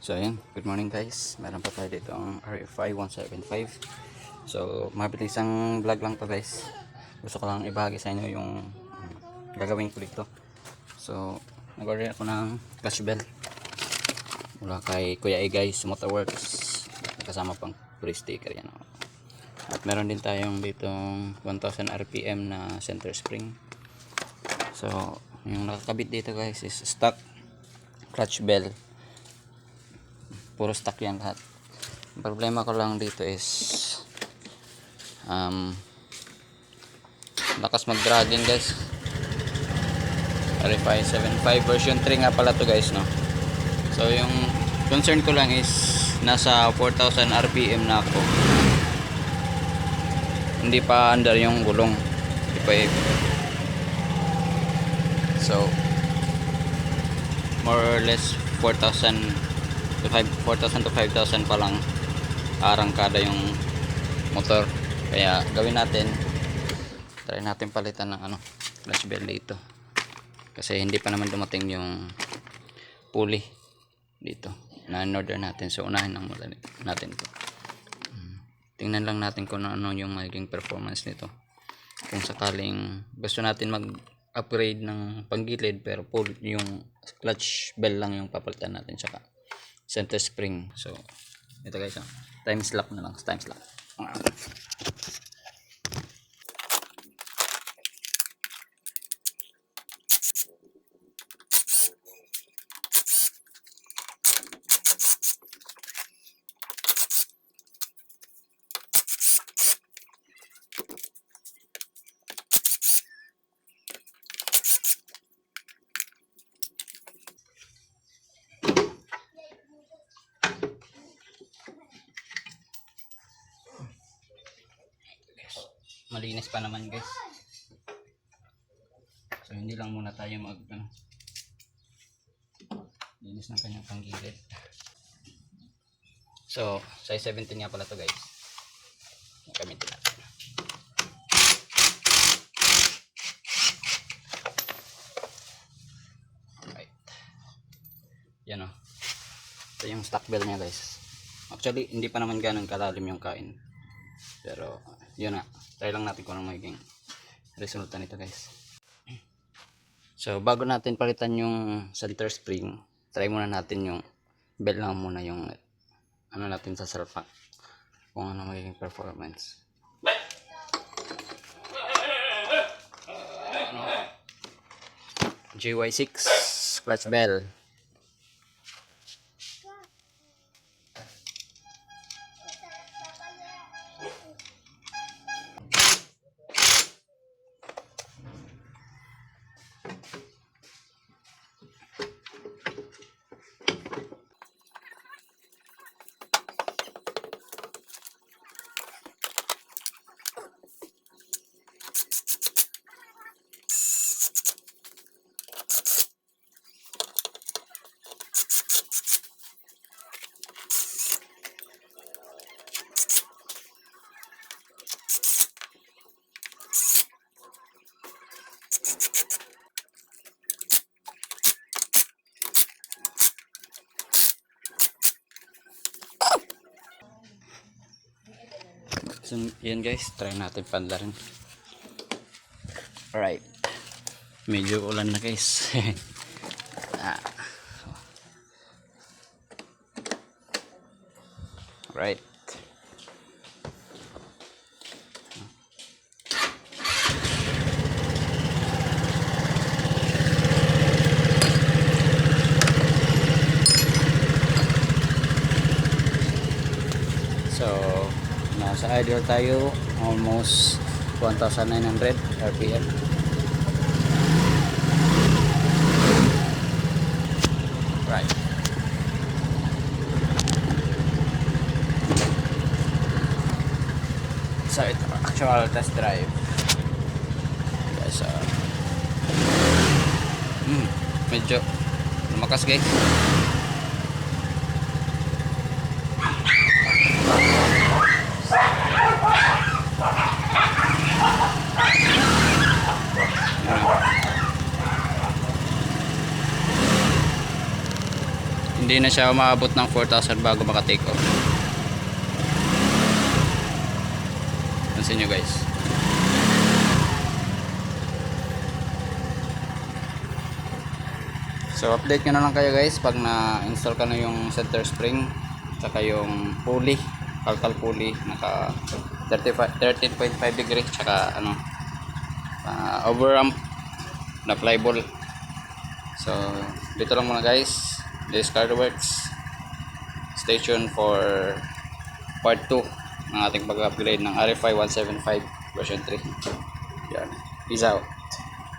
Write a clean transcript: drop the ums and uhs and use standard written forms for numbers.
So ayun, good morning guys. Meron pa tayo dito ang RFI 175. So mabilis ang vlog lang to guys. Gusto ko lang ibahagi sa inyo yung gagawin ko dito. So nag-order ako ng clutch bell mula kay Kuya Igay Motorworks. Kasama pang free sticker yan. At meron din tayong ditong 1000 RPM na center spring. So yung nakakabit dito guys is stock clutch bell. Puro stock yan lahat. Ang problema ko lang dito is lakas mag dragging guys. RFI 75 version 3 nga pala to guys, no. So yung concern ko lang is nasa 4000 RPM na ako. Hindi pa under yung gulong. Hindi pa so more or less 4,000 to 5,000 pa lang arangkada yung motor. Kaya gawin natin, try natin palitan ng clutch bell dito, kasi hindi pa naman dumating yung pulley dito na in-order natin. So unahin lang muna natin ito. Tingnan lang natin kung ano yung magiging performance nito, kung sakaling gusto natin mag upgrade ng panggilid pero full yung clutch bell lang yung papalitan natin, saka center spring. So ito guys, time slap na lang, time slap. Malinis pa naman guys, so hindi lang muna tayo linis ng kanyang panggilid. So size 17 nga pala to guys, gamitin natin. Right, yan ito yung stock bell nya guys. Actually hindi pa naman ganun kalalim yung kain, pero yun try lang natin kung ano magiging resulta nito guys. So bago natin palitan yung center spring, try muna natin yung bell lang muna, yung natin sa salpa, kung ano magiging performance. GY6 clutch bell. So yan guys, try natin pandarin. Alright, medyo ulan na guys. Alright, so nasa idle tayo, almost 1900 RPM. Right, so ito actual test drive guys. Medyo lumakas guys. hindi na siya umaabot ng 4,000 bago maka-take off. Pansin nyo guys. So update nyo na lang kayo guys pag na-install ka na yung center spring saka yung pulley, kalkal pulley, naka 13.5 degree saka ano, overamp na flyball. So dito lang muna guys, this Carworks. Stay tuned for part 2 ng ating pag-upgrade ng RFI 175 version 3. Yan. Peace out.